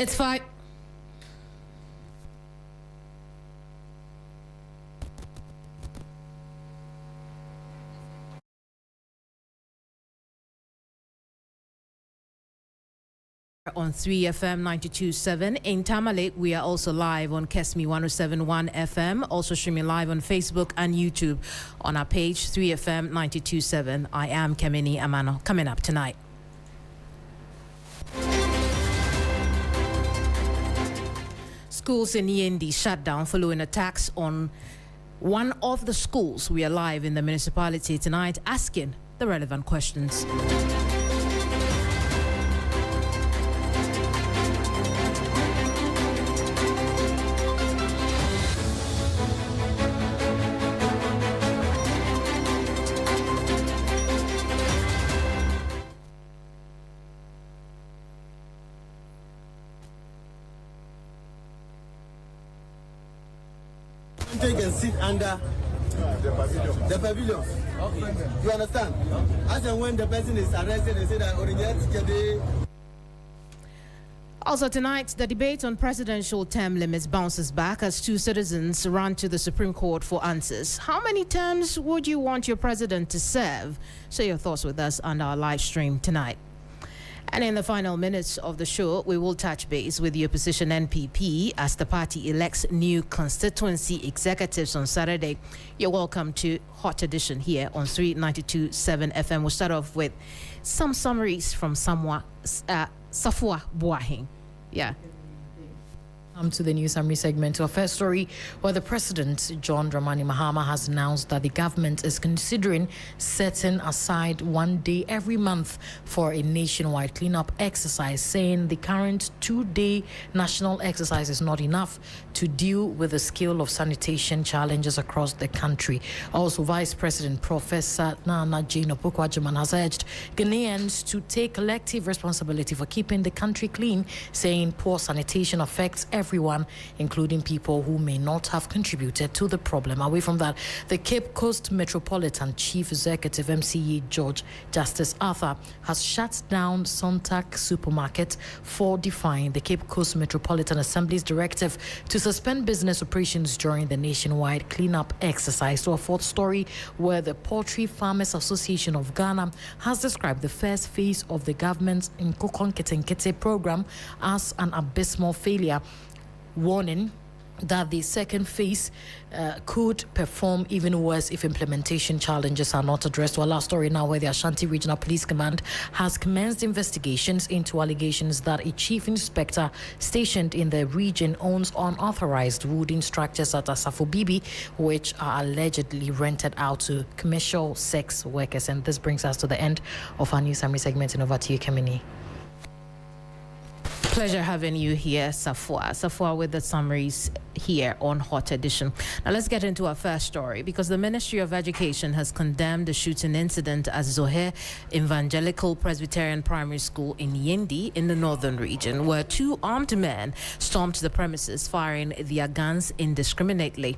It's fine. On 3FM 92.7. In Tamale, we are also live on Keminni 107.1 FM, also streaming live on Facebook and YouTube on our page 3FM 92.7. I am Keminni Amanor. Coming up tonight. Schools in Yendi shut down following attacks on one of the schools. We are live in the municipality tonight asking the relevant questions. They can sit under the pavilion. Okay. You understand? As and when the person is arrested, they say that Also tonight, the debate on presidential term limits bounces back as two citizens run to the Supreme Court for answers. How many terms would you want your president to serve? Share your thoughts with us on our live stream tonight. And in the final minutes of the show, we will touch base with the opposition NPP as the party elects new constituency executives on Saturday. You're welcome to Hot Edition here on 392.7 FM. We'll start off with some summaries from Safua Boahin. Yeah. To the news summary segment, to our first story, where the President, John Dramani Mahama, has announced that the government is considering setting aside one day every month for a nationwide cleanup exercise, saying the current 2-day national exercise is not enough to deal with the scale of sanitation challenges across the country. Also, Vice President Professor Nana Jane Opoku-Agyeman has urged Ghanaians to take collective responsibility for keeping the country clean, saying poor sanitation affects everyone, including people who may not have contributed to the problem. Away from that, the Cape Coast Metropolitan Chief Executive MCE George Justice Arthur has shut down Sontag Supermarket for defying the Cape Coast Metropolitan Assembly's directive to suspend business operations during the nationwide cleanup exercise. So a fourth story, where the Poultry Farmers Association of Ghana has described the first phase of the government's Nkokon Ketenkete program as an abysmal failure, warning that the second phase could perform even worse if implementation challenges are not addressed. Our last story now, where the Ashanti Regional Police Command has commenced investigations into allegations that a chief inspector stationed in the region owns unauthorized wooden structures at Asafo Bibi, which are allegedly rented out to commercial sex workers. And this brings us to the end of our news summary segment. And over to you, Keminni. Pleasure having you here, Safua, with the summaries here on Hot Edition. Now let's get into our first story, because the Ministry of Education has condemned the shooting incident at Zohe Evangelical Presbyterian Primary School in Yendi in the northern region, where two armed men stormed the premises firing their guns indiscriminately.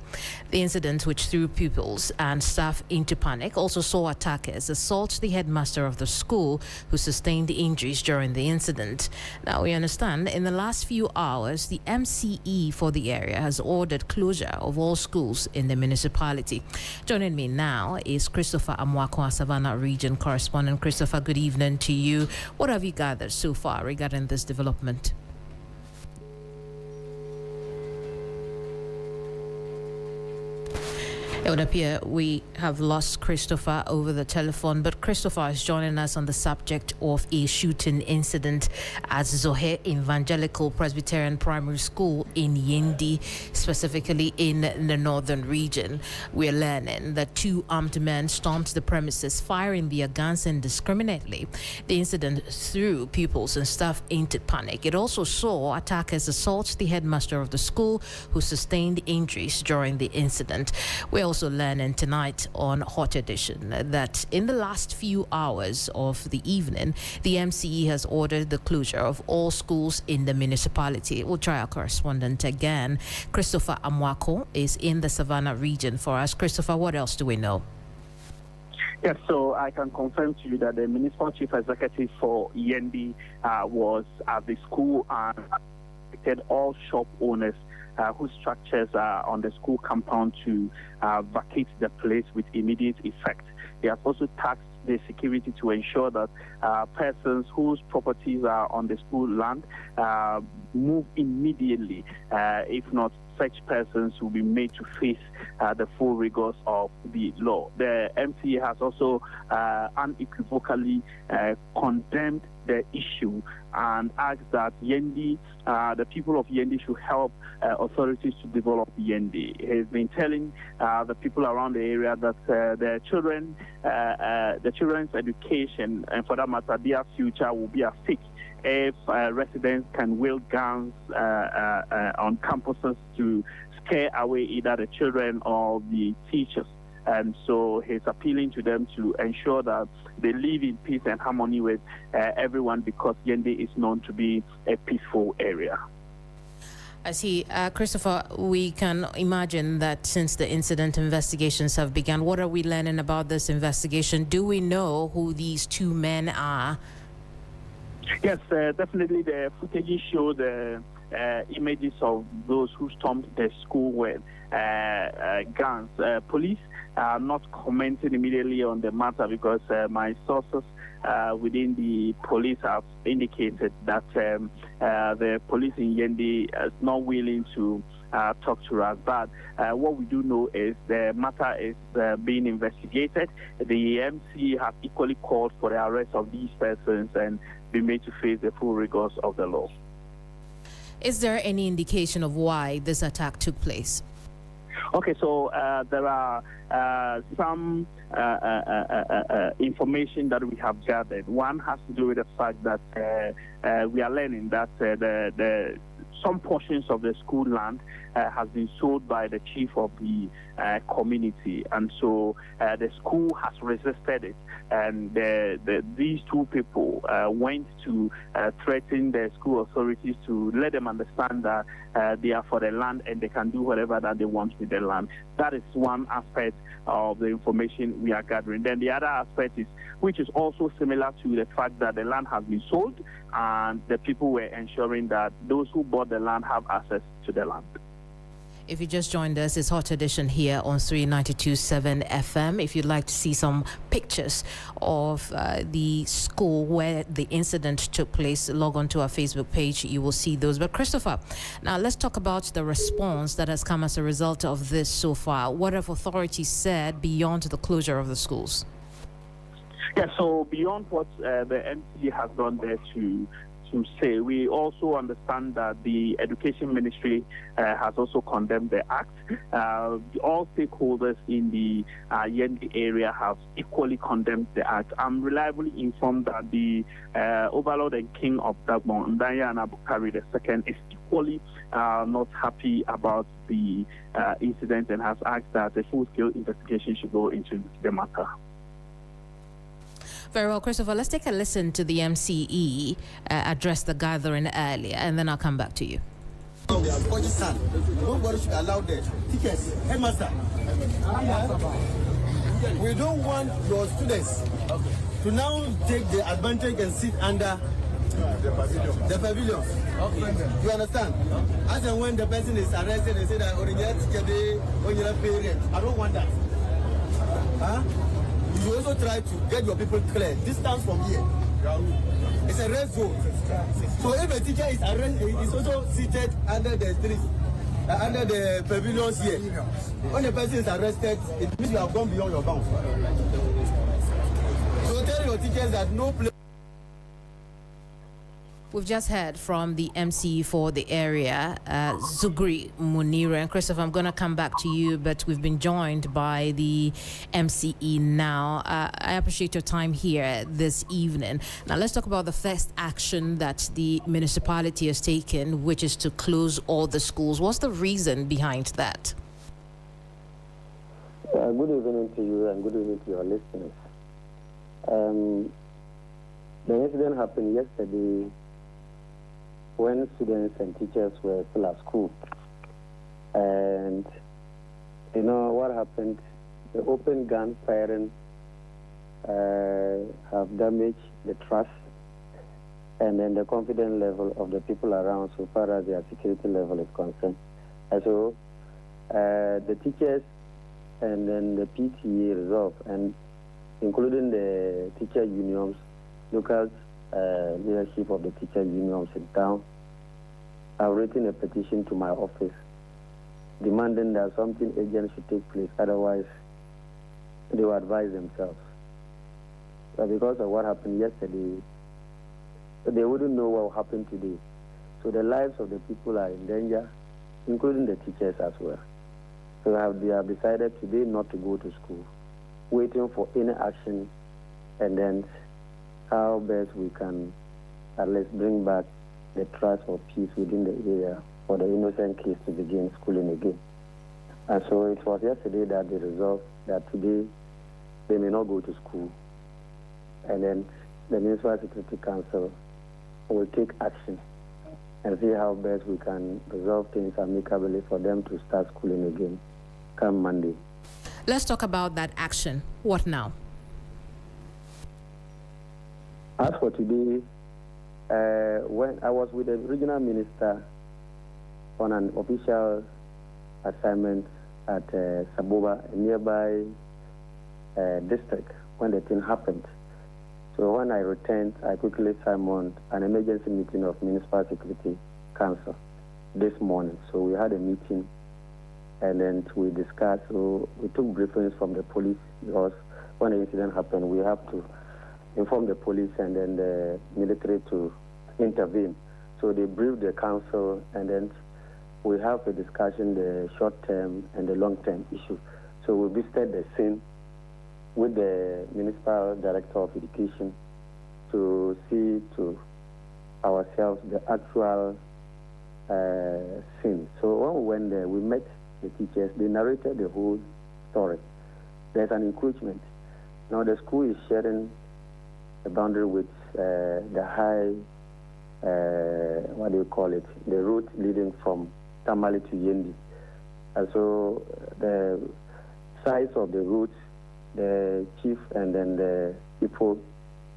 The incident, which threw pupils and staff into panic, also saw attackers assault the headmaster of the school, who sustained injuries during the incident. Now we understand in the last few hours, the MCE for the area has ordered closure of all schools in the municipality. Joining me now is Christopher Amwako, our Savannah region correspondent. Christopher, good evening to you. What have you gathered so far regarding this development? It would appear we have lost Christopher over the telephone, but Christopher is joining us on the subject of a shooting incident at Zohe Evangelical Presbyterian Primary School in Yendi, specifically in the northern region. We're learning that two armed men stormed the premises, firing their guns indiscriminately. The incident threw pupils and staff into panic. It also saw attackers assault the headmaster of the school, who sustained injuries during the incident. We're also learning tonight on Hot Edition that in the last few hours of the evening, the MCE has ordered the closure of all schools in the municipality. We'll try our correspondent again. Christopher Amwako is in the Savannah region for us. Christopher, what else do we know? Yes, so I can confirm to you that the municipal chief executive for Yendi was at the school and instructed all shop owners whose structures are on the school compound to vacate the place with immediate effect. He has also tasked the security to ensure that persons whose properties are on the school land move immediately. If not, such persons will be made to face the full rigors of the law. The MCA has also unequivocally condemned the issue and asked that Yendi, the people of Yendi, should help authorities to develop Yendi. He's been telling the people around the area that the children's education, and for that matter, their future, will be at stake if residents can wield guns on campuses to scare away either the children or the teachers. And so he's appealing to them to ensure that they live in peace and harmony with everyone, because Yendi is known to be a peaceful area. I see. Christopher, we can imagine that since the incident, investigations have begun. What are we learning about this investigation? Do we know who these two men are? Yes, definitely. The footage show the images of those who stormed the school with guns. Police are not commenting immediately on the matter because my sources within the police have indicated that the police in Yendi is not willing to talk to us. But what we do know is the matter is being investigated. The MC has equally called for the arrest of these persons and be made to face the full rigors of the law. Is there any indication of why this attack took place? Okay, so there are some information that we have gathered. One has to do with the fact that we are learning that some portions of the school land has been sold by the chief of the community, and so the school has resisted it, and these two people went to threaten the school authorities to let them understand that they are for the land and they can do whatever that they want with the land. That is one aspect of the information we are gathering. Then the other aspect is, which is also similar to the fact that the land has been sold and the people were ensuring that those who bought the land have access to the land. If you just joined us, it's Hot Edition here on 392.7 FM. If you'd like to see some pictures of the school where the incident took place, log on to our Facebook page. You will see those. But Christopher, now let's talk about the response that has come as a result of this so far. What have authorities said beyond the closure of the schools? Yeah, so beyond what the MC has done there to say, we also understand that the Education Ministry has also condemned the act. All stakeholders in the Yendi area have equally condemned the act. I'm reliably informed that the Overlord and King of Dagbon, Ndanya Abukari II, is equally not happy about the incident and has asked that a full-scale investigation should go into the matter. Very well, Christopher, let's take a listen to the MCE address the gathering earlier, and then I'll come back to you. Nobody should allow the tickets. Headmaster, we don't want your students to now take the advantage and sit under the pavilion. You understand? As and when the person is arrested and say that I don't want that. Huh? You also try to get your people clear. Distance from here. It's a red zone. So if a teacher is arrested, he's also seated under the street, under the pavilions here. When the person is arrested, it means you have gone beyond your bounds. So tell your teachers that no place. We've just heard from the MC for the area, Zugri Munira. And Christopher, I'm going to come back to you, but we've been joined by the MCE now. I appreciate your time here this evening. Now, let's talk about the first action that the municipality has taken, which is to close all the schools. What's the reason behind that? Good evening to you and good evening to your listeners. The incident happened yesterday when students and teachers were still at school. And you know what happened? The open gun firing have damaged the trust and then the confidence level of the people around so far as their security level is concerned. And so the teachers and then the PTA resolve, and including the teacher unions, local leadership of the teacher unions in town, have written a petition to my office demanding that something urgent should take place, otherwise they will advise themselves. But because of what happened yesterday, they wouldn't know what will happen today. So the lives of the people are in danger, including the teachers as well. So they have decided today not to go to school, waiting for any action, and then how best we can at least bring back the trust or peace within the area for the innocent kids to begin schooling again. And so it was yesterday that they resolved that today they may not go to school. And then the Municipal Security Council will take action and see how best we can resolve things amicably for them to start schooling again come Monday. Let's talk about that action. What now? As for today, when I was with the regional minister on an official assignment at Saboba, a nearby district, when the thing happened. So when I returned, I quickly summoned an emergency meeting of Municipal Security Council this morning. So we had a meeting, and then we discussed. So we took briefings from the police, because when the incident happened, we have to inform the police and then the military to intervene. So they briefed the council, and then we have a discussion, the short-term and the long-term issue. So we visited the scene with the Municipal Director of Education to see to ourselves the actual scene. So when we went there, we met the teachers. They narrated the whole story. There's an encroachment. Now the school is sharing a boundary with the high, what do you call it, the route leading from Tamale to Yendi. And so the size of the route, the chief and then the people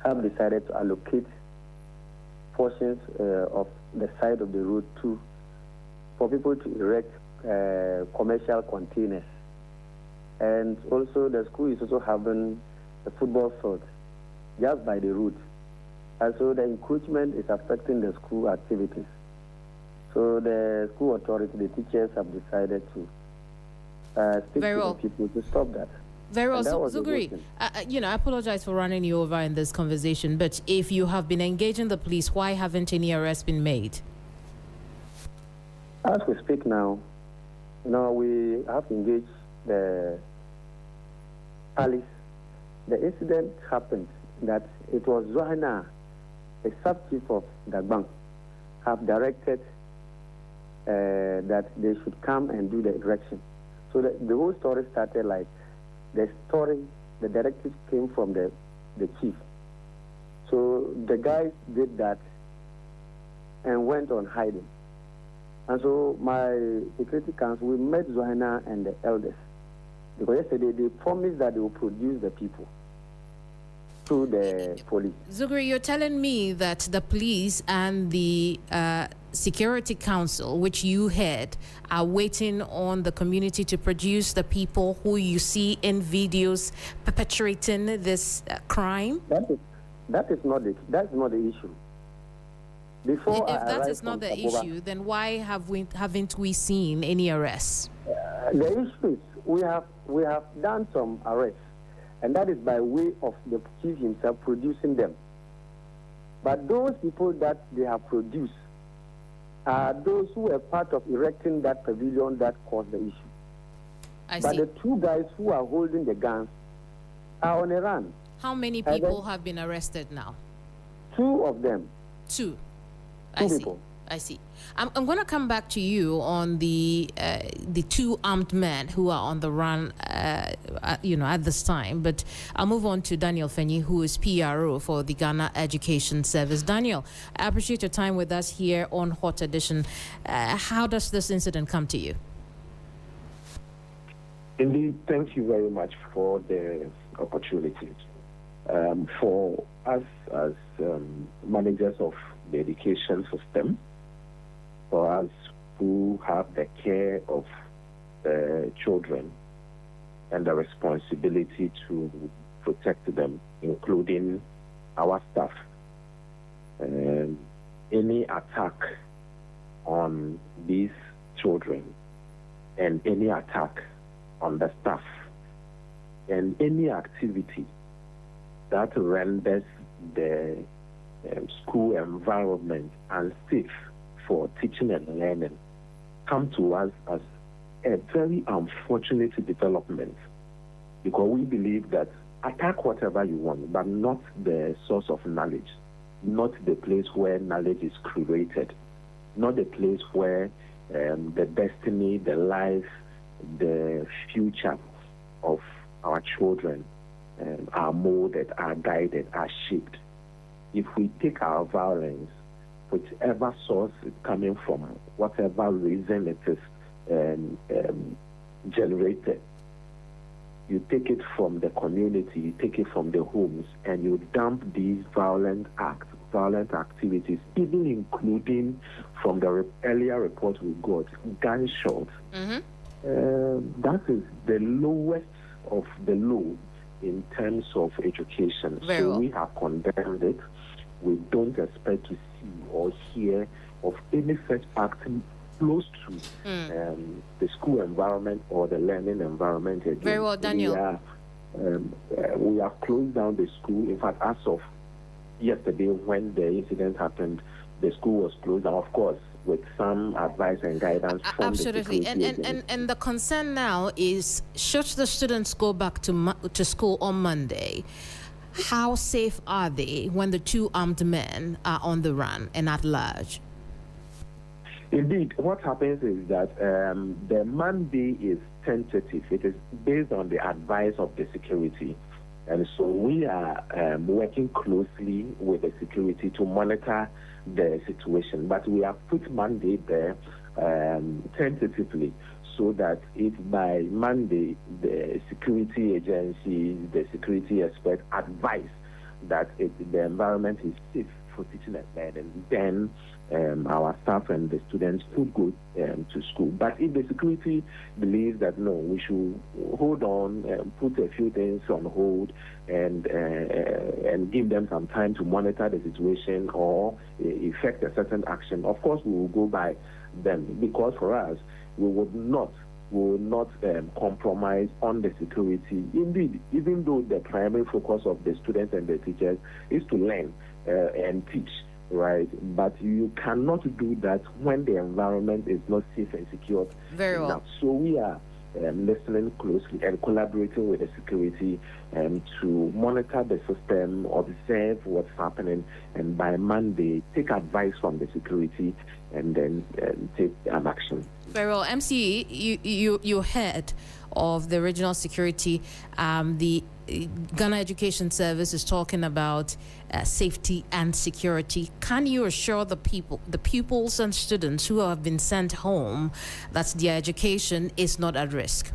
have decided to allocate portions of the side of the road for people to erect commercial containers. And also the school is also having a football field just by the route. And so the encroachment is affecting the school activities. So the school authority, the teachers have decided to speak to the people to stop that. Very well, Zuguri, I apologize for running you over in this conversation, but if you have been engaging the police, why haven't any arrests been made? As we speak now, we have engaged the police. The incident happened that it was Zohana, a sub-chief of Dagbang, have directed that they should come and do the erection. So the whole story started like the directive came from the chief. So the guys did that and went on hiding. And so my security council, we met Zohana and the elders. Because yesterday they promised that they will produce the people to the police. Zuguri, you're telling me that the police and the Security Council, which you head, are waiting on the community to produce the people who you see in videos perpetrating this crime? That's not the issue. Before if that is not the issue, then why haven't we seen any arrests? The issue is we have done some arrests, and that is by way of the chief himself producing them. But those people that they have produced are those who were part of erecting that pavilion that caused the issue. But the two guys who are holding the guns are on a run. How many people have been arrested now? Two of them. Two. People. I see. I'm going to come back to you on the two armed men who are on the run, at this time. But I'll move on to Daniel Fenyi, who is PRO for the Ghana Education Service. Daniel, I appreciate your time with us here on Hot Edition. How does this incident come to you? Indeed, thank you very much for the opportunity. For us as managers of the education system, for us who have the care of children and the responsibility to protect them, including our staff, any attack on these children and any attack on the staff and any activity that renders the school environment unsafe for teaching and learning come to us as a very unfortunate development, because we believe that attack whatever you want, but not the source of knowledge, not the place where knowledge is created, not the place where the destiny, the life, the future of our children are molded, are guided, are shaped. If we take our violence, whichever source is coming from, whatever reason it is generated, you take it from the community, you take it from the homes, and you dump these violent acts, violent activities, even including from the earlier report we got, gunshots. That is the lowest of the low in terms of education. We have condemned it. We don't expect to see or hear of any such act close to the school environment or the learning environment again. Very well, Daniel. We have closed down the school. In fact, as of yesterday, when the incident happened, the school was closed down, of course, with some advice and guidance from absolutely. the security and the concern now is, should the students go back to school on Monday, how safe are they when the two armed men are on the run and at large? Indeed, what happens is that the Monday is tentative. It is based on the advice of the security. And so we are working closely with the security to monitor the situation. But we have put Monday there tentatively, so that if by Monday the security agencies, the security experts advise that the environment is safe for teaching and learning, then our staff and the students could go to school. But if the security believes that no, we should hold on, put a few things on hold, and give them some time to monitor the situation or effect a certain action, of course we will go by them, because for us, we will not compromise on the security. Indeed, even though the primary focus of the students and the teachers is to learn and teach, right? But you cannot do that when the environment is not safe and secure. Very well. So we are listening closely and collaborating with the security to monitor the system, observe what's happening, and by Monday take advice from the security and then take an action. Very well. MC, you're head of the regional security. The Ghana Education Service is talking about safety and security. Can you assure the pupils and students who have been sent home that their education is not at risk?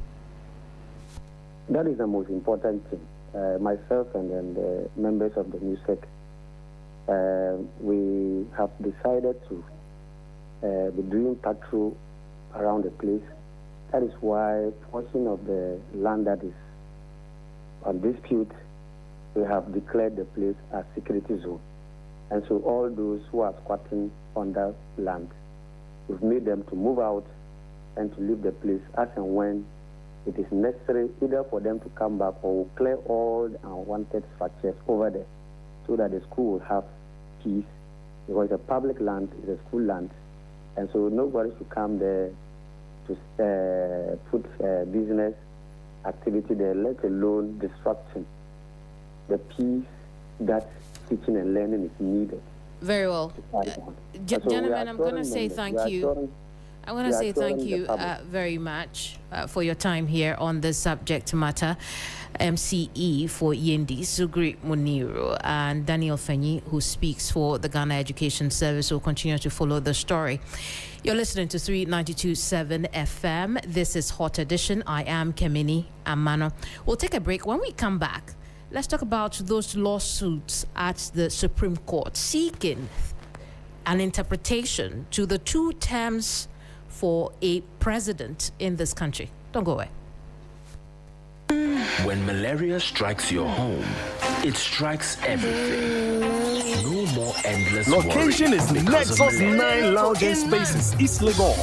That is the most important thing. Myself and then the members of the NUSEC, we have decided to be doing patrol around the place. That is why a portion of the land that is on dispute, we have declared the place as security zone. And so all those who are squatting on that land, we've made them to move out and to leave the place as and when it is necessary, either for them to come back or we'll clear all the unwanted structures over there so that the school will have peace, because it's a public land, it's a school land. And so nobody should come there to put business activity there, let alone destruction. The peace that teaching and learning is needed. Very well. Gentlemen, I'm going to say thank you. I want to say thank you very much for your time here on this subject matter. MCE for Yendi, Sugri Muniru, and Daniel Fenyi, who speaks for the Ghana Education Service, will continue to follow the story. You're listening to 392.7 FM. This is Hot Edition. I am Keminni Amanor. We'll take a break. When we come back, Let's talk about those lawsuits at the Supreme Court seeking an interpretation to the 2 terms for a president in this country. Don't go away. When malaria strikes your home, it strikes everything. No more endless Location worry is because of Nexus malaria. 9 Lounge Spaces, East Legon.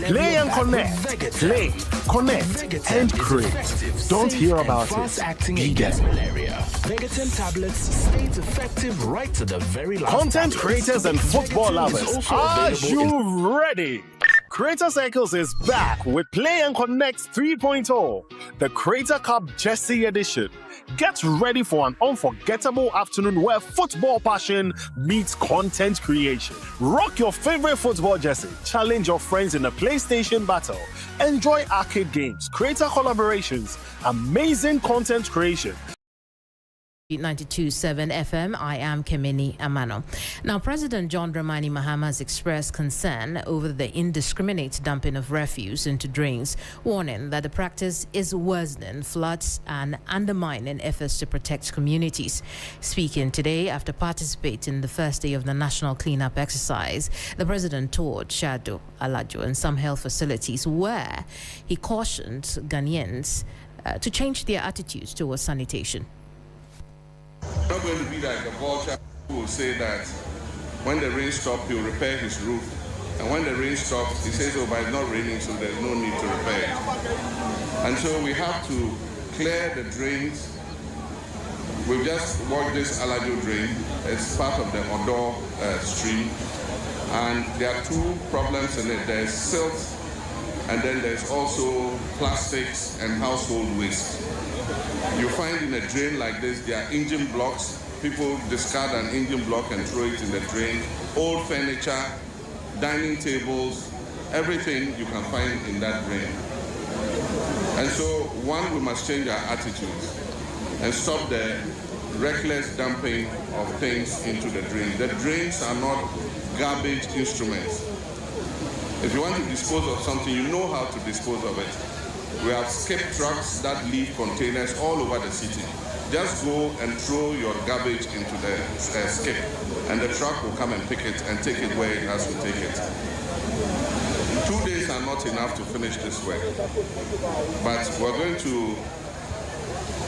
Play and connect. Play, connect, and create. Don't hear about it. Acting Be there. against malaria. Vegatin tablets stays effective right to the very last. Content tablets. creators and football Vegatin is lovers, also are available in you ready? Creator Cycles is back with Play and Connect 3.0, the Creator Cup Jersey Edition. Get ready for an unforgettable afternoon where football passion meets content creation. Rock your favorite football jersey, challenge your friends in a PlayStation battle, enjoy arcade games, creator collaborations, amazing content creation. 92.7 FM, I am Keminni Amanor. Now, President John Dramani Mahama has expressed concern over the indiscriminate dumping of refuse into drains, warning that the practice is worsening floods and undermining efforts to protect communities. Speaking today after participating in the first day of the national cleanup exercise, the president toured Shado, Alajo and some health facilities where he cautioned Ghanaians to change their attitudes towards sanitation. Not going to be like a vulture who will say that when the rain stops, he'll repair his roof. And when the rain stops, he says, oh, but it's not raining, so there's no need to repair it. And so we have to clear the drains. We've just walked this Alajo drain. It's part of the Odor stream. And there are 2 problems in it. There's silt, and then there's also plastics and household waste. You find in a drain like this, there are engine blocks. People discard an engine block and throw it in the drain. Old furniture, dining tables, everything you can find in that drain. And so, one, we must change our attitudes and stop the reckless dumping of things into the drain. The drains are not garbage instruments. If you want to dispose of something, you know how to dispose of it. We have skip trucks that leave containers all over the city. Just go and throw your garbage into the skip, and the truck will come and pick it and take it where it has to take it. 2 days are not enough to finish this work, but we're going to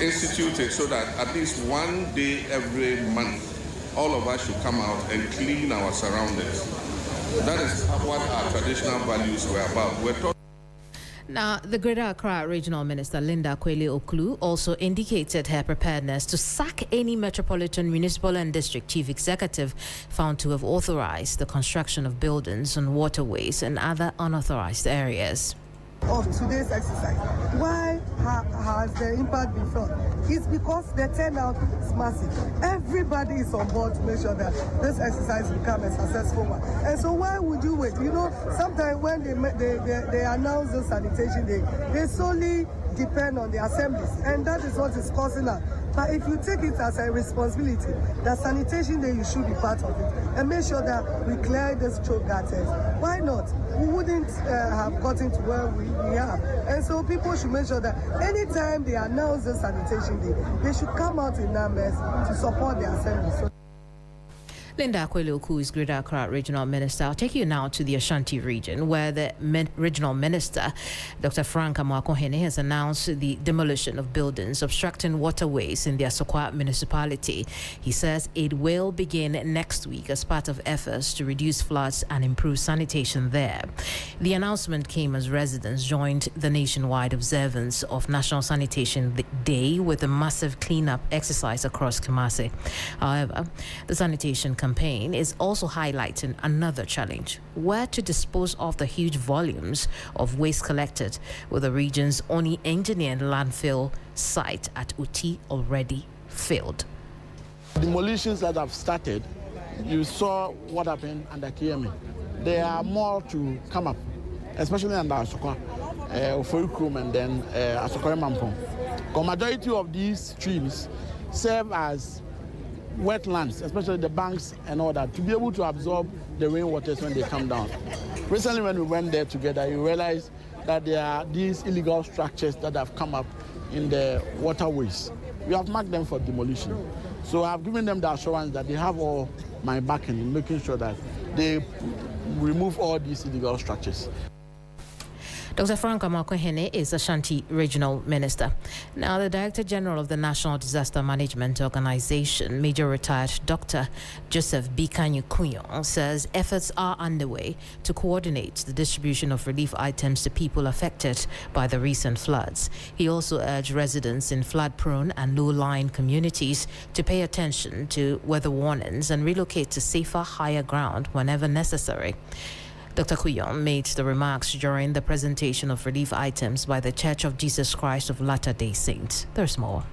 institute it so that at least 1 day every month, all of us should come out and clean our surroundings. That is what our traditional values were about. We're talking. Now, the Greater Accra Regional Minister Linda Kweli-Oklu also indicated her preparedness to sack any Metropolitan Municipal and District Chief Executive found to have authorized the construction of buildings on waterways and other unauthorized areas. Of today's exercise, why has the impact been felt? It's because the turnout is massive. Everybody is on board to make sure that this exercise becomes a successful one. And so why would you wait? You know, sometimes when they announce the sanitation day, they solely depend on the assemblies, and that is what is causing that. But if you take it as a responsibility, that sanitation day, you should be part of it and make sure that we clear these choke gutters. Why not? We wouldn't have gotten to where we are. And so people should make sure that anytime they announce the sanitation day, they should come out in numbers to support the assembly. So Linda Kweli-Oklu is Greater Accra Regional Minister. I'll take you now to the Ashanti region, where the Regional Minister, Dr. Frank Amoakohene, has announced the demolition of buildings obstructing waterways in the Asokwa municipality. He says it will begin next week as part of efforts to reduce floods and improve sanitation there. The announcement came as residents joined the nationwide observance of National Sanitation Day with a massive cleanup exercise across Kumasi. However, the sanitation campaign is also highlighting another challenge: where to dispose of the huge volumes of waste collected, with the region's only engineered landfill site at Uti already filled. Demolitions that have started, you saw what happened under Keminni. There are more to come up, especially under Asokwa, Oforikrum, and then Asokwa Mampong. The majority of these streams serve as wetlands, especially the banks and all that, to be able to absorb the rainwaters when they come down. Recently, when we went there together, you realize that there are these illegal structures that have come up in the waterways. we have marked them for demolition. So I've given them the assurance that they have all my backing in making sure that they remove all these illegal structures. Dr. Frank Amakwehene is Ashanti Regional Minister. Now, the Director General of the National Disaster Management Organization, Major Retired Dr. Joseph Bikanyi Kuyon, says efforts are underway to coordinate the distribution of relief items to people affected by the recent floods. He also urged residents in flood-prone and low-lying communities to pay attention to weather warnings and relocate to safer, higher ground whenever necessary. Dr. Kuyon made the remarks during the presentation of relief items by the Church of Jesus Christ of Latter-day Saints. There's more.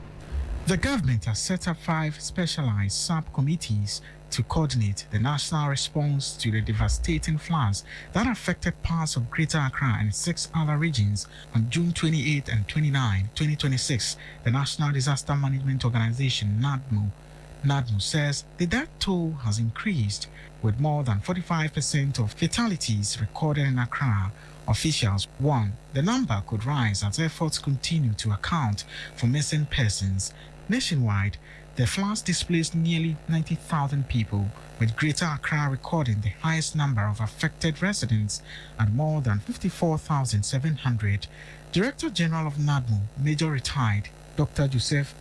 The government has set up 5 specialized subcommittees to coordinate the national response to the devastating floods that affected parts of Greater Accra and 6 other regions on June 28 and 29, 2026. The National Disaster Management Organization, NADMO, says the death toll has increased, with more than 45% of fatalities recorded in Accra. Officials warn the number could rise as efforts continue to account for missing persons. Nationwide, the floods displaced nearly 90,000 people, with Greater Accra recording the highest number of affected residents at more than 54,700. Director General of NADMO, Major Retired Dr. Joseph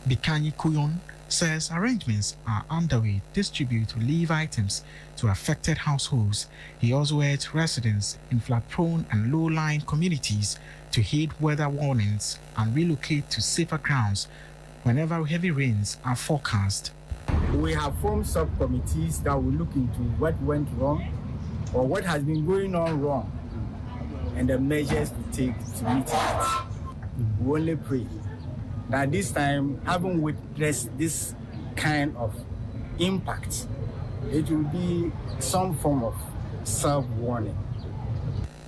Bikanyi Kuyon, says arrangements are underway to distribute relief items to affected households. He also urged residents in flood-prone and low-lying communities to heed weather warnings and relocate to safer grounds whenever heavy rains are forecast. We have formed subcommittees that will look into what went wrong or what has been going on wrong and the measures to take to mitigate. We only pray that this time, having witnessed this kind of impact, it will be some form of self-warning.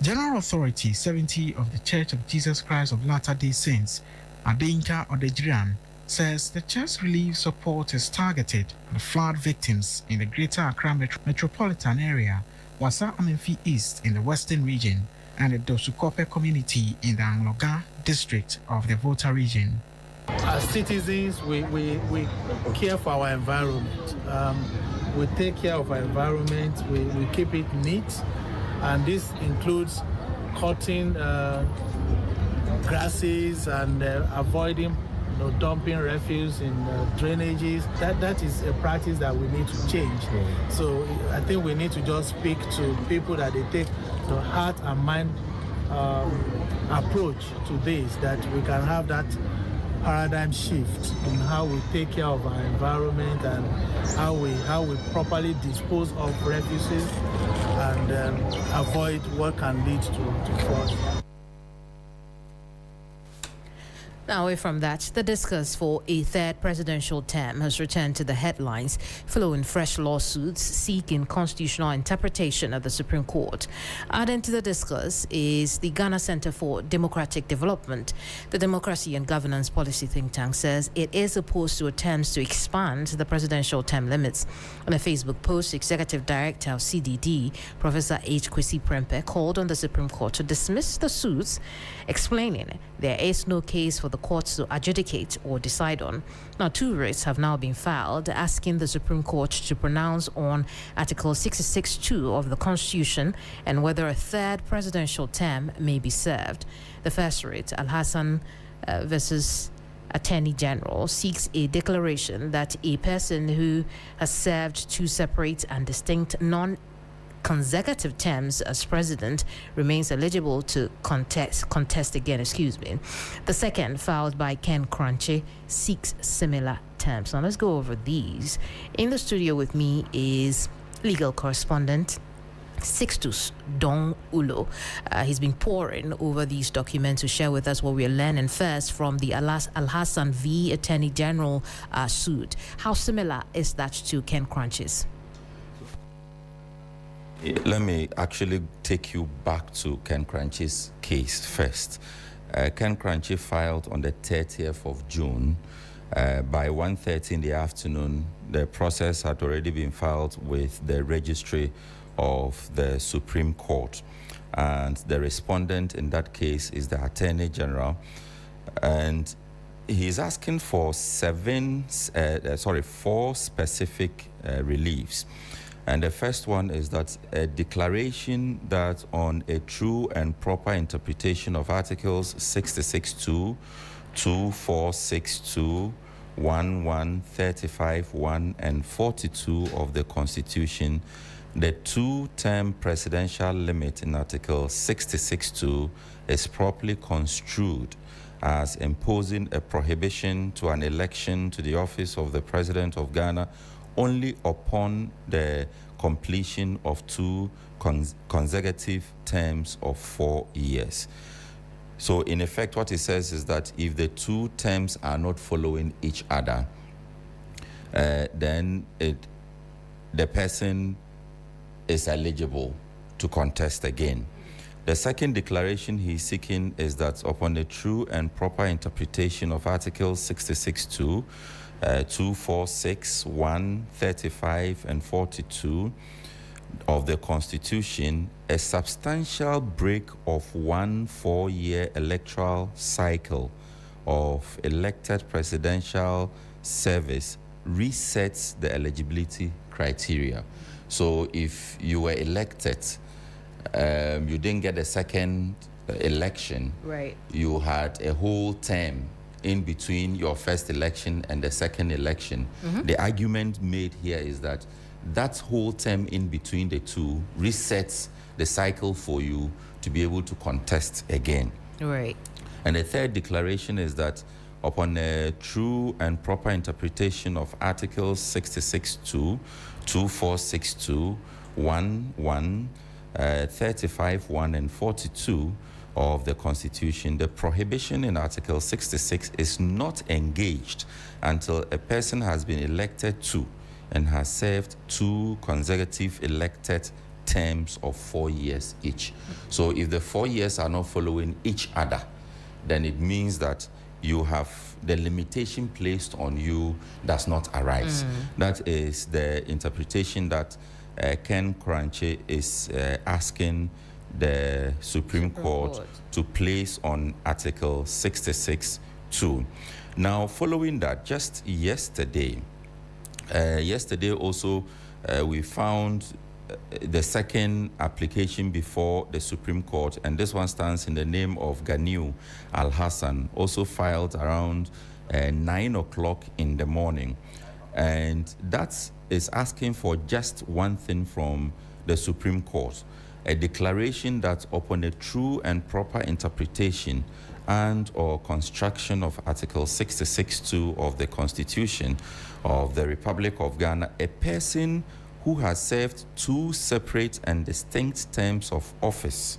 General Authority 70 of the Church of Jesus Christ of Latter-day Saints, Adinka Odejirian, says the church relief support is targeted at flood victims in the Greater Accra metropolitan area, Wasa Amenfi East in the Western region, and the Dosukope community in the Angloga district of the Volta region. As citizens, we care for our environment. We take care of our environment. We keep it neat, and this includes cutting grasses and avoiding dumping refuse in drainages. That is a practice that we need to change. So I think we need to just speak to people that they take the heart and mind approach to this, that we can have that paradigm shift in how we take care of our environment and how we properly dispose of refuges and avoid what can lead to floods. Now, away from that, the discourse for a third presidential term has returned to the headlines following fresh lawsuits seeking constitutional interpretation at the Supreme Court. Adding to the discourse is the Ghana Center for Democratic Development. The Democracy and Governance Policy think tank says it is opposed to attempts to expand the presidential term limits. On a Facebook post, Executive Director of CDD, Professor H. Kwesi Prempeh, called on the Supreme Court to dismiss the suits, explaining there is no case for the courts to adjudicate or decide on. Now, 2 writs have now been filed asking the Supreme Court to pronounce on Article 66(2) of the Constitution and whether a third presidential term may be served. The first writ, Al-Hassan versus Attorney General, seeks a declaration that a person who has served 2 separate and distinct non-consecutive terms as president remains eligible to contest again. The second, filed by Ken Crunchy, seeks similar terms. Now let's go over these. In the studio with me is legal correspondent Sixtus Don Ulo. He's been poring over these documents to share with us what we are learning. First, from the Al-Hassan v. Attorney General suit. How similar is that to Ken Crunchy's? Let me actually take you back to Ken Crunchy's case first. Ken Crunchy filed on the 30th of June. By 1:30 in the afternoon, the process had already been filed with the registry of the Supreme Court. And the respondent in that case is the Attorney General. And he's asking for four specific reliefs. And the first one is that a declaration that on a true and proper interpretation of Articles 66.2, 2462, 11, 35, 1, and 42 of the Constitution, the two-term presidential limit in Article 66.2 is properly construed as imposing a prohibition to an election to the office of the President of Ghana only upon the completion of two consecutive terms of 4 years. So in effect, what it says is that if the two terms are not following each other, then the person is eligible to contest again. The second declaration he's seeking is that upon a true and proper interpretation of Articles 66.2, 246, 1, 35, and 42 of the Constitution, a substantial break of 1 4-year electoral cycle of elected presidential service resets the eligibility criteria. So if you were elected, you didn't get a second election, right? You had a whole term in between your first election and the second election. The argument made here is that that whole term in between the two resets the cycle for you to be able to contest again. Right. And the third declaration is that upon a true and proper interpretation of Articles 66.2, 2462, 11, 35, 1, and 42 of the Constitution, the prohibition in Article 66 is not engaged until a person has been elected to and has served two consecutive elected terms of 4 years each. So if the 4 years are not following each other, then it means that you have the limitation placed on you does not arise. That is the interpretation that Ken Kranche is asking the Supreme Court to place on Article 66.2. Now, following that, just yesterday also we found the second application before the Supreme Court, and this one stands in the name of Ganiu Al-Hassan, also filed around 9 o'clock in the morning. And that is asking for just one thing from the Supreme Court, a declaration that upon a true and proper interpretation and or construction of Article 66.2 of the Constitution of the Republic of Ghana, a person who has served two separate and distinct terms of office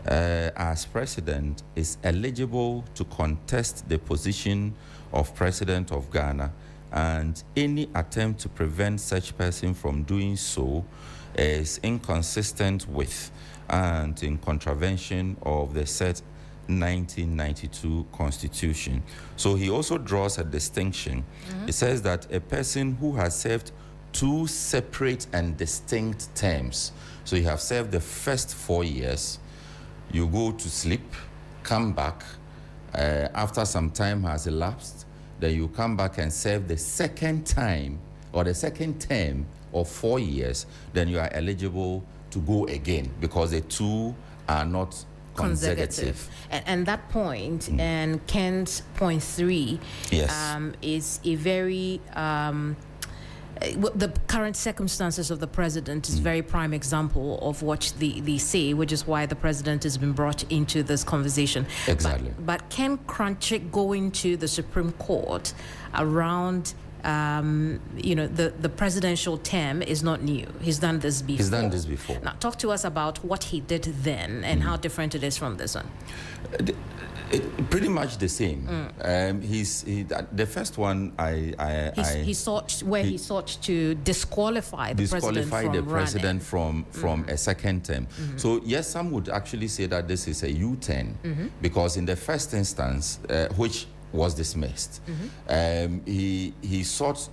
as president is eligible to contest the position of President of Ghana, and any attempt to prevent such person from doing so is inconsistent with and in contravention of the said 1992 Constitution. So he also draws a distinction. It says that a person who has served two separate and distinct terms, so you have served the first 4 years, you go to sleep, come back, after some time has elapsed, then you come back and serve the second time or the second term of 4 years, then you are eligible to go again because the two are not consecutive. And that point, and Ken's point 3, is a very the current circumstances of the president is very prime example of what they say, which is why the president has been brought into this conversation. Exactly. But Ken Kranche going to the Supreme Court around the presidential term is not new. He's done this before. Now, talk to us about what he did then and how different it is from this one. Pretty much the same. The first one he sought to disqualify the president from a second term. So yes, some would actually say that this is a U-turn because in the first instance, which was dismissed, he sought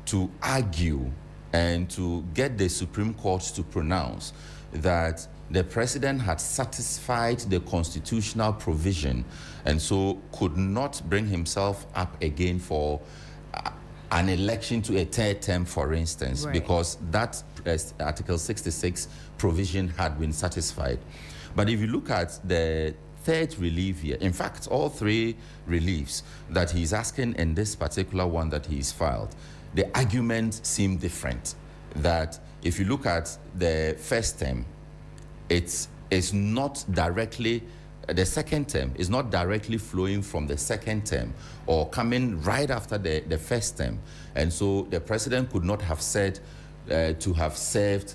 to argue and to get the Supreme Court to pronounce that the president had satisfied the constitutional provision and so could not bring himself up again for an election to a third term, for instance, right, because that Article 66 provision had been satisfied. But if you look at the third relief here, in fact, all three reliefs that he's asking in this particular one that he's filed, the arguments seem different. That if you look at the first term, it's not directly, the second term is not directly flowing from the second term or coming right after the first term. And so the president could not have said to have served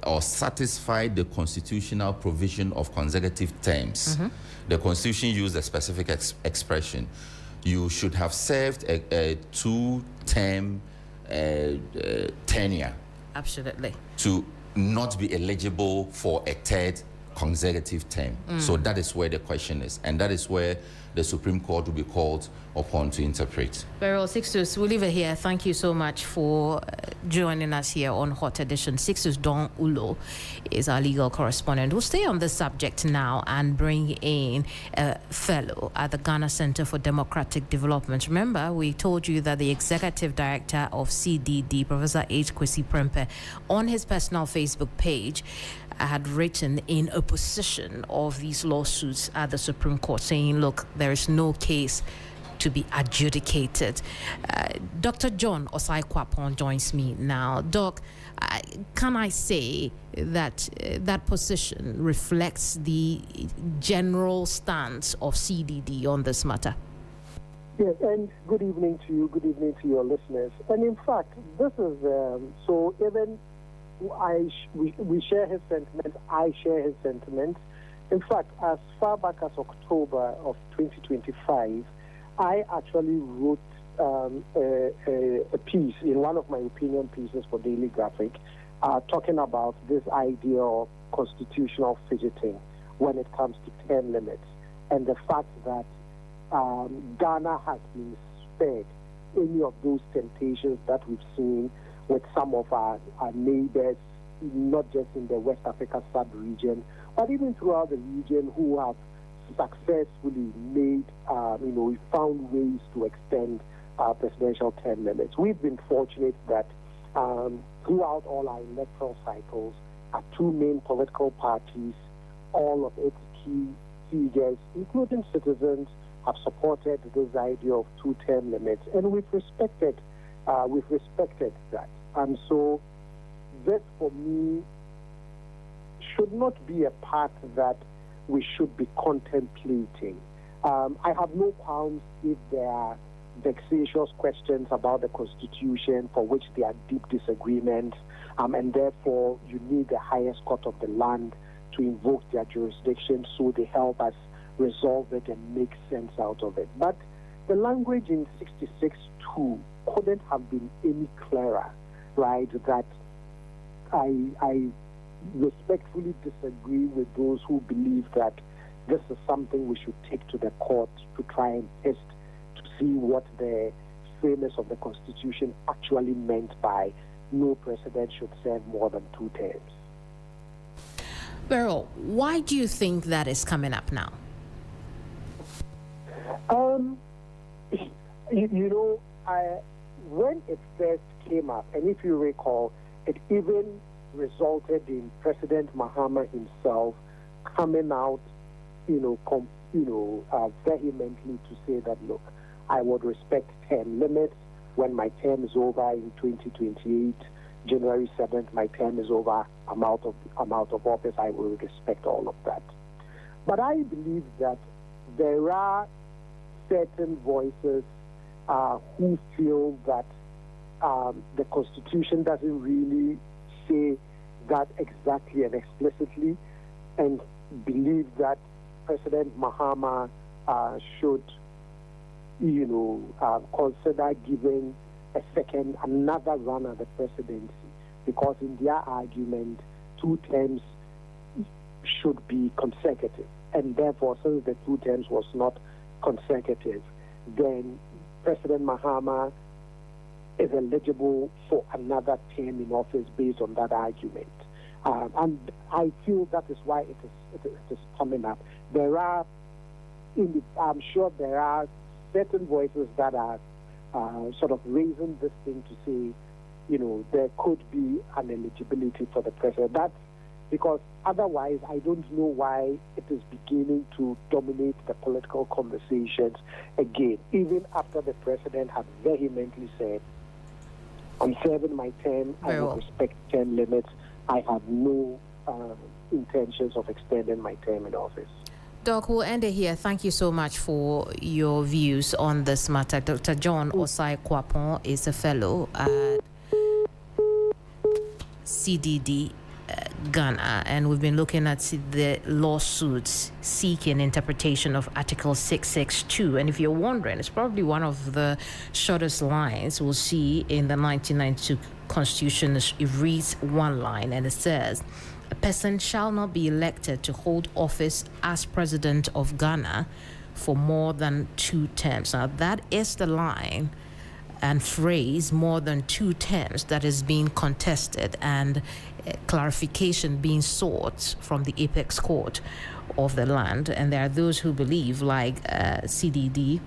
or satisfied the constitutional provision of consecutive terms. Mm-hmm. The Constitution used a specific expression. You should have served a two-term tenure. Absolutely. To not be eligible for a third consecutive term. So that is where the question is, and that is where the Supreme Court will be called upon to interpret. Very well, Sixtus, we'll leave it here. Thank you so much for joining us here on Hot Edition. Sixtus Don Ulo is our legal correspondent. We'll stay on this subject now and bring in a fellow at the Ghana Center for Democratic Development. Remember, we told you that the executive director of CDD, Professor H. Kwesi Prempeh, on his personal Facebook page, had written in opposition of these lawsuits at the Supreme Court, saying, look, there is no case to be adjudicated. Dr. John Osai-Kwapon joins me now. Doc, can I say that that position reflects the general stance of CDD on this matter? Yes, and good evening to you, good evening to your listeners. And in fact, this is, so even we share his sentiments, I share his sentiments. In fact, as far back as October of 2025, I actually wrote a piece in one of my opinion pieces for Daily Graphic talking about this idea of constitutional fidgeting when it comes to term limits and the fact that Ghana has been spared any of those temptations that we've seen with some of our neighbors, not just in the West Africa sub-region, but even throughout the region who have successfully made, found ways to extend presidential term limits. We've been fortunate that throughout all our electoral cycles, our two main political parties, all of its key figures, including citizens, have supported this idea of two-term limits, and we've respected that. And so this, for me, should not be a path that we should be contemplating. I have no qualms if there are vexatious questions about the Constitution for which there are deep disagreements, and therefore you need the highest court of the land to invoke their jurisdiction so they help us resolve it and make sense out of it. But the language in 66(2) couldn't have been any clearer, right? That I respectfully disagree with those who believe that this is something we should take to the court to try and test to see what the framers of the Constitution actually meant by no president should serve more than 2 terms. Beryl, why do you think that is coming up now? When it first came up, and if you recall, it even resulted in President Mahama himself coming out, vehemently to say that, look, I would respect term limits when my term is over in 2028. January 7th, my term is over. I'm out of office. I will respect all of that. But I believe that there are certain voices who feel that the Constitution doesn't really say that exactly and explicitly, and believe that President Mahama should, consider giving another run at the presidency, because in their argument, 2 terms should be consecutive, and therefore, since the 2 terms was not consecutive, then President Mahama is eligible for another term in office based on that argument. And I feel that is why it is coming up. I'm sure there are certain voices that are sort of raising this thing to say, there could be an eligibility for the president. That's because otherwise I don't know why it is beginning to dominate the political conversations again, even after the president had vehemently said, I'm serving my term, I will respect term limits, I have no intentions of extending my term in office. Doc, we'll end it here. Thank you so much for your views on this matter. Dr. John Osai Kwapon is a fellow at CDD Ghana, and we've been looking at the lawsuits seeking interpretation of Article 662. And if you're wondering, it's probably one of the shortest lines we'll see in the 1992 Constitution. It reads one line, and it says, "A person shall not be elected to hold office as president of Ghana for more than 2 terms." Now, that is the line and phrase, more than 2 terms, that is being contested, and clarification being sought from the apex court of the land. And there are those who believe, like CDD,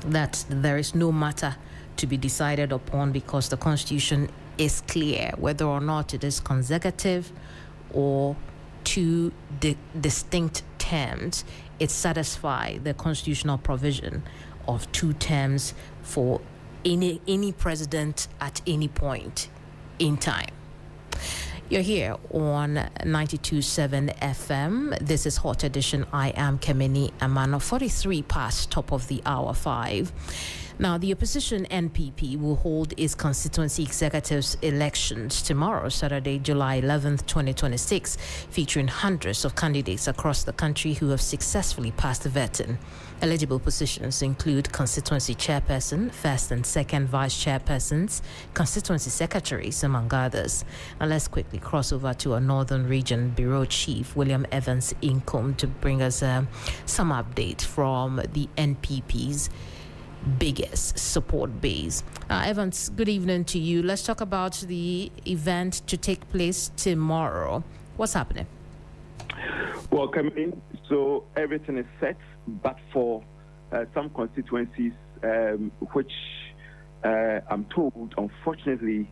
that there is no matter to be decided upon because the Constitution is clear whether or not it is consecutive or 2 distinct terms. It satisfies the constitutional provision of 2 terms for any president at any point in time. You're here on 92.7 FM. This is Hot Edition. I am Keminni Amanor. 43 past top of the hour 5. Now, the opposition NPP will hold its constituency executives elections tomorrow, Saturday, July 11th, 2026, featuring hundreds of candidates across the country who have successfully passed the vetting. Eligible positions include constituency chairperson, first and second vice chairpersons, constituency secretaries, among others. Now, let's quickly cross over to our Northern Region Bureau Chief, William Evans Inkom, to bring us some update from the NPP's biggest support base. Evans, good evening to you. Let's talk about the event to take place tomorrow. What's happening? Welcome in. So everything is set, but for some constituencies, which I'm told, unfortunately,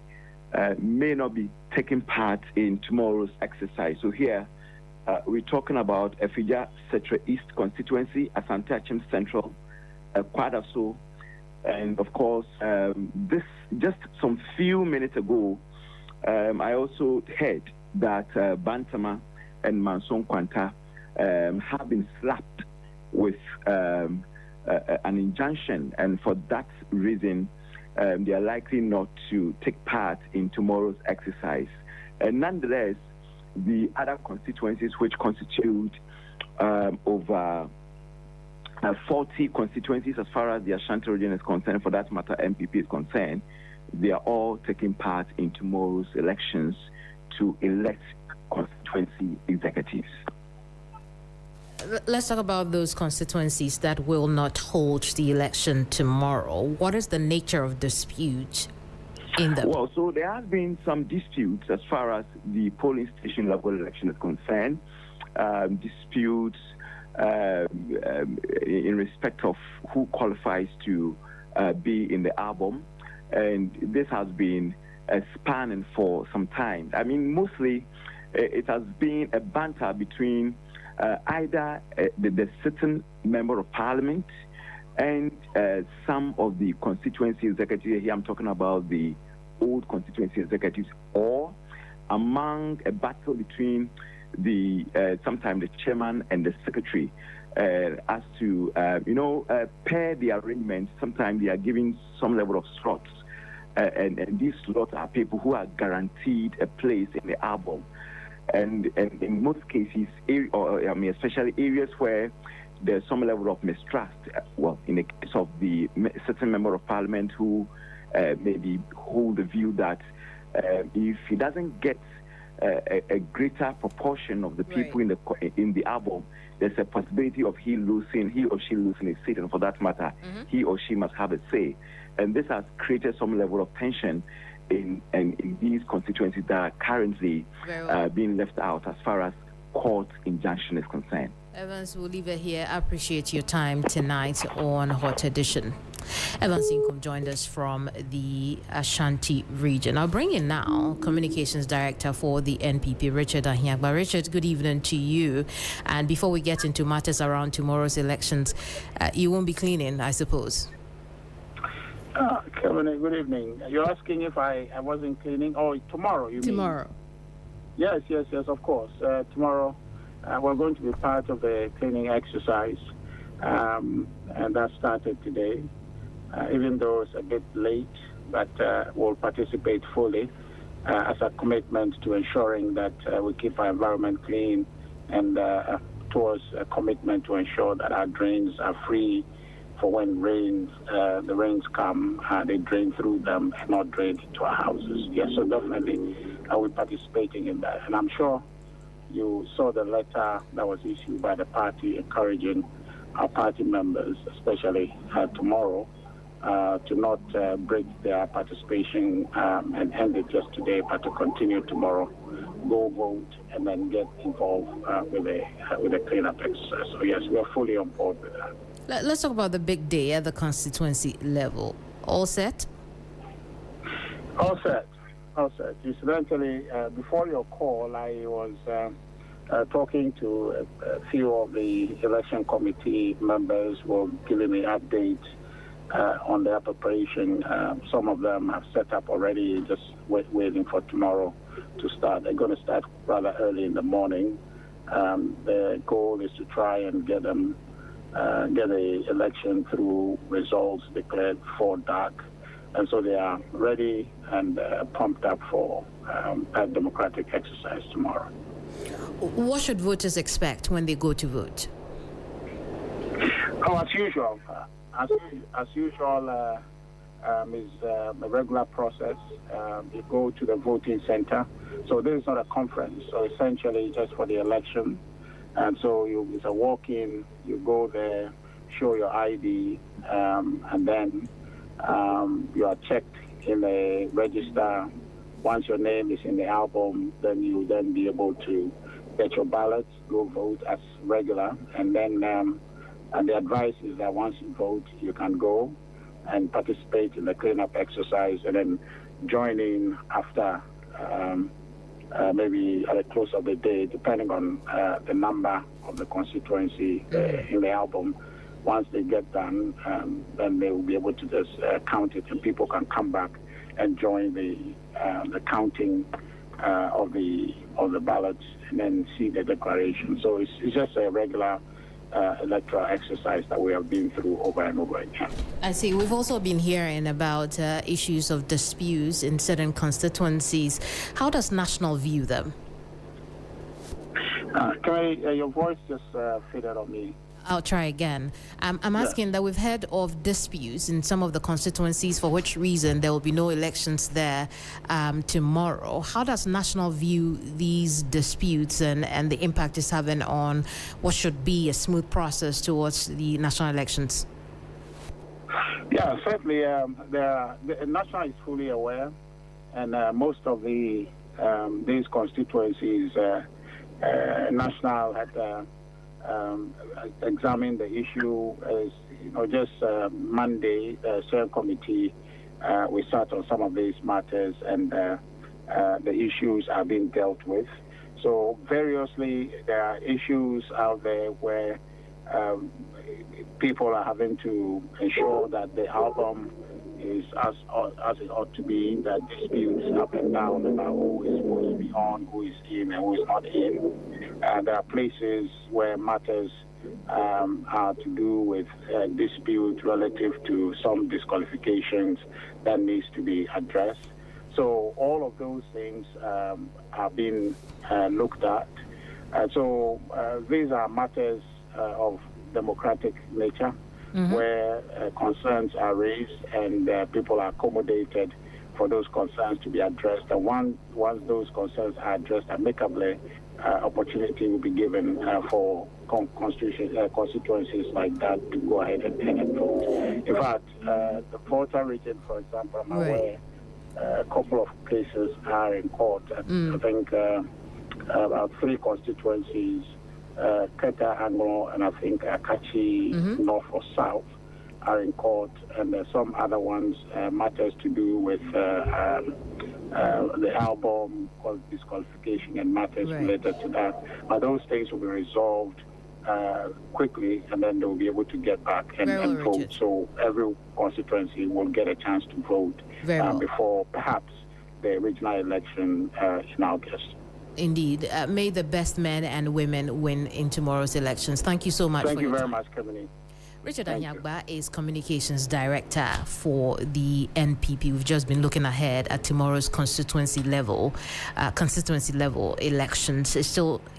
may not be taking part in tomorrow's exercise. So here, we're talking about Efija Setre East constituency, Asante Achim Central, Kwadaso, and of course, this just some few minutes ago, I also heard that Bantama and Manson Kwanta have been slapped with an injunction, and for that reason, they are likely not to take part in tomorrow's exercise. And nonetheless, the other constituencies, which constitute over 40 constituencies as far as the Ashanti region is concerned, for that matter, MPP is concerned, they are all taking part in tomorrow's elections to elect constituency executives. Let's talk about those constituencies that will not hold the election tomorrow. What is the nature of dispute in them? Well, so there have been some disputes as far as the polling station level election is concerned. Disputes in respect of who qualifies to be in the album, and this has been spanning for some time. I mean, mostly it has been a banter between either the sitting member of parliament and some of the constituency executives. Here I'm talking about the old constituency executives, or among a battle between the sometimes the chairman and the secretary as to pair the arrangements. Sometimes they are giving some level of slots, and these slots are people who are guaranteed a place in the album. And in most cases, especially areas where there's some level of mistrust. Well, in the case of the certain member of parliament who maybe hold the view that if he doesn't get a greater proportion of the people in the album, there's a possibility of he or she losing his seat, and for that matter, he or she must have a say. And this has created some level of tension in these constituencies that are currently being left out as far as court injunction is concerned. Evans, we'll leave it here. I appreciate your time tonight on Hot Edition. Evans Inkom joined us from the Ashanti region. I'll bring in now Communications Director for the NPP, Richard Ahiagba. Richard, good evening to you. And before we get into matters around tomorrow's elections, you won't be cleaning, I suppose. Keminni, good evening. You're asking if I wasn't cleaning? Oh, tomorrow, you mean? Tomorrow. Yes, of course. Tomorrow, we're going to be part of the cleaning exercise, and that started today. Even though it's a bit late, but we'll participate fully as a commitment to ensuring that we keep our environment clean and towards a commitment to ensure that our drains are free for when the rains come, they drain through them and not drain into our houses. Yes, so definitely we're participating in that. And I'm sure you saw the letter that was issued by the party encouraging our party members, especially tomorrow, to not break their participation and end it just today, but to continue tomorrow, go vote, and then get involved with the cleanup exercise. So yes, we are fully on board with that. Let's talk about the big day at the constituency level. All set? All set. Incidentally, before your call, I was talking to a few of the election committee members who were giving me updates on their preparation. Some of them have set up already, just waiting for tomorrow to start. They're going to start rather early in the morning. The goal is to try and get the election through results declared before dark. And so they are ready and pumped up for a democratic exercise tomorrow. What should voters expect when they go to vote? Oh, as usual. As usual, is a regular process. You go to the voting center. So this is not a conference. So essentially just for the election. And so it's a walk-in. You go there, show your ID, and then you are checked in the register. Once your name is in the album, then you then be able to get your ballots, go vote as regular, and then and the advice is that once you vote, you can go and participate in the cleanup exercise and then join in after maybe at the close of the day, depending on the number of the constituency in the album. Once they get done, then they will be able to just count it, and people can come back and join the counting of the ballots and then see the declaration. So it's just a regular electoral exercise that we have been through over and over again. I see. We've also been hearing about issues of disputes in certain constituencies. How does National view them? Your voice just faded on me. I'll try again. I'm asking that we've heard of disputes in some of the constituencies, for which reason there will be no elections there tomorrow. How does National view these disputes and the impact it's having on what should be a smooth process towards the national elections? Yeah, certainly. The National is fully aware, and most of these constituencies, National had examine the issue. As just Monday, the Senate committee, we sat on some of these matters, and the issues are being dealt with. So variously, there are issues out there where people are having to ensure that the album is as it ought to be, that disputes up and down about who is supposed to be on, who is in, and who is not in. There are places where matters are to do with dispute relative to some disqualifications that needs to be addressed. So all of those things are being looked at. So these are matters of democratic nature, where concerns are raised and people are accommodated for those concerns to be addressed. And once those concerns are addressed amicably, opportunity will be given for constituencies like that to go ahead and vote. In fact, the Volta region, for example, I'm aware a couple of cases are in court. I think about 3 constituencies, Keminni Amanor and I think Akachi North or South are in court, and some other ones matters to do with the album disqualification and matters related to that. But those things will be resolved quickly, and then they'll be able to get back and vote. So every constituency will get a chance to vote before perhaps the regional election in August. Indeed. May the best men and women win in tomorrow's elections. Thank you so much. Thank you very much, Keminni. Richard Anyagba is Communications Director for the NPP. We've just been looking ahead at tomorrow's constituency level elections.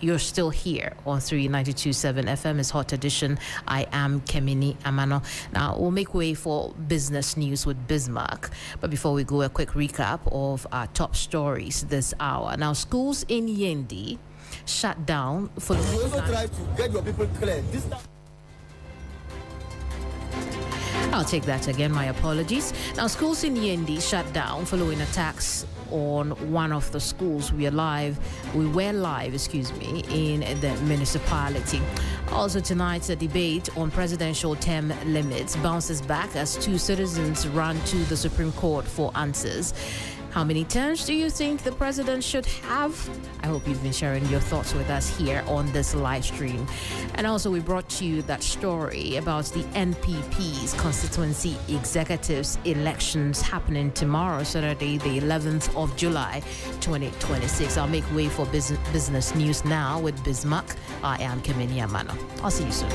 You're still here on 392.7 FM. It's Hot Edition. I am Keminni Amanor. Now we'll make way for business news with Bismarck. But before we go, a quick recap of our top stories this hour. Now, schools in Yendi shut down for the. You also try to get your people clear. This time. I'll take that again, my apologies. Now, schools in Yendi shut down following attacks on one of the schools. We were live, in the municipality. Also tonight, a debate on presidential term limits bounces back as 2 citizens run to the Supreme Court for answers. How many terms do you think the president should have? I hope you've been sharing your thoughts with us here on this live stream. And also, we brought you that story about the NPP's constituency executives elections happening tomorrow, Saturday, the 11th of July, 2026. I'll make way for business news now with Bismarck. I am Keminni Amanor. I'll see you soon.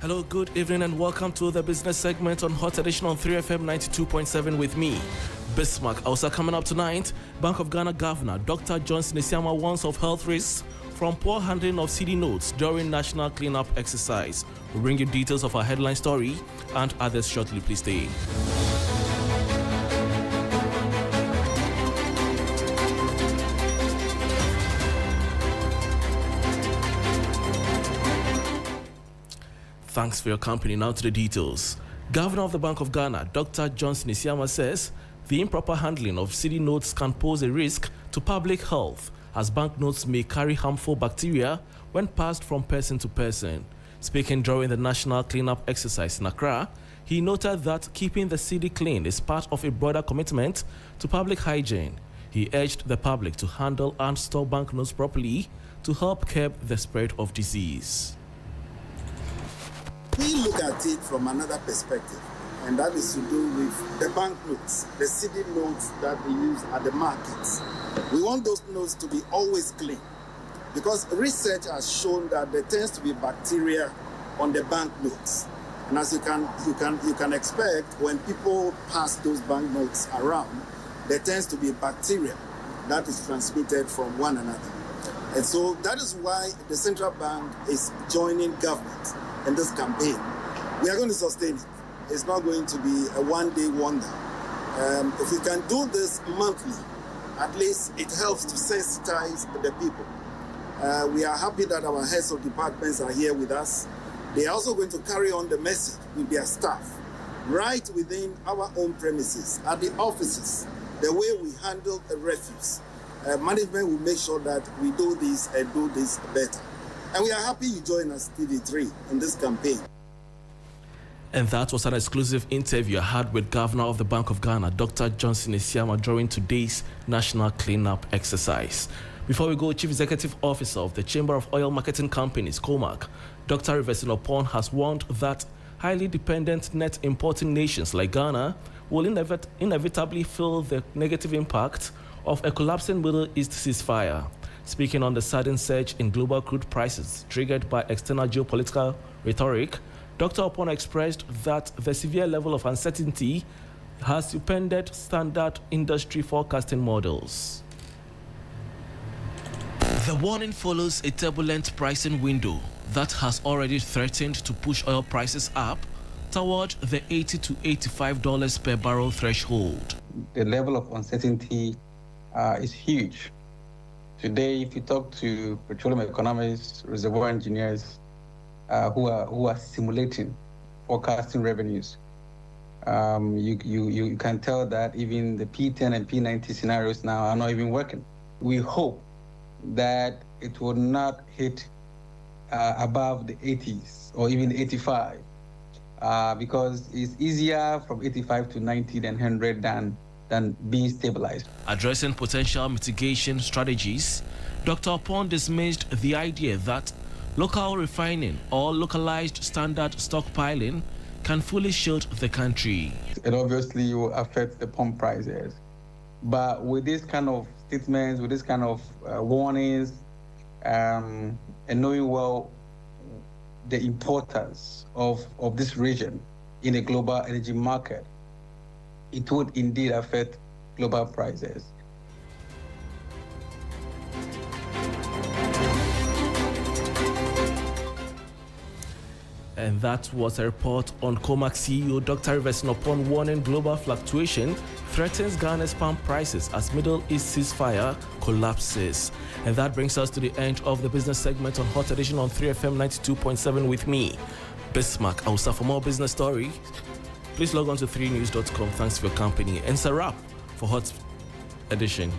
Hello, good evening and welcome to the business segment on Hot Edition on 3FM 92.7 with me, Bismarck. Also coming up tonight, Bank of Ghana Governor Dr. Johnson Isiama warns of health risks from poor handling of CD notes during national cleanup exercise. We'll bring you details of our headline story and others shortly. Please stay. Thanks for your company. Now to the details. Governor of the Bank of Ghana, Dr. Johnson Isiama, says the improper handling of CD notes can pose a risk to public health, as banknotes may carry harmful bacteria when passed from person to person. Speaking during the national cleanup exercise in Accra, he noted that keeping the CD clean is part of a broader commitment to public hygiene. He urged the public to handle and store banknotes properly to help curb the spread of disease. We look at it from another perspective, and that is to do with the banknotes, the CD notes that we use at the markets. We want those notes to be always clean, because research has shown that there tends to be bacteria on the banknotes, and as you can expect, when people pass those banknotes around, there tends to be bacteria that is transmitted from one another, and so that is why the central bank is joining government in this campaign. We are going to sustain it. It's not going to be a one-day wonder. If we can do this monthly, at least it helps to sensitize the people. We are happy that our heads of departments are here with us. They are also going to carry on the message with their staff, right within our own premises, at the offices, the way we handle the refuse. Management will make sure that we do this and do this better. And we are happy you join us, TV3, in this campaign. And that was an exclusive interview I had with Governor of the Bank of Ghana, Dr. Johnson Isiama, during today's national cleanup exercise. Before we go, Chief Executive Officer of the Chamber of Oil Marketing Companies, COMAC, Dr. Riverson Opon, has warned that highly dependent net importing nations like Ghana will inevitably feel the negative impact of a collapsing Middle East ceasefire. Speaking on the sudden surge in global crude prices triggered by external geopolitical rhetoric, Dr. Opon expressed that the severe level of uncertainty has upended standard industry forecasting models. The warning follows a turbulent pricing window that has already threatened to push oil prices up toward the $80 to $85 per barrel threshold. The level of uncertainty is huge. Today, if you talk to petroleum economists, reservoir engineers who are simulating, forecasting revenues, you can tell that even the P10 and P90 scenarios now are not even working. We hope that it will not hit above the 80s or even 85 because it's easier from 85 to 90 than 100 than being stabilized. Addressing potential mitigation strategies, Dr. Opon dismissed the idea that local refining or localized standard stockpiling can fully shield the country. It obviously will affect the pump prices. But with this kind of statements, with this kind of warnings, and knowing well the importance of this region in a global energy market, it would indeed affect global prices. And that was a report on COMAC CEO Dr. Everson Opon warning global fluctuation threatens Ghana's palm prices as Middle East ceasefire collapses. And that brings us to the end of the business segment on Hot Edition on 3FM 92.7 with me, Bismarck Ausa. For more business stories, please log on to 3news.com. Thanks for your company. And it's a wrap for Hot Edition.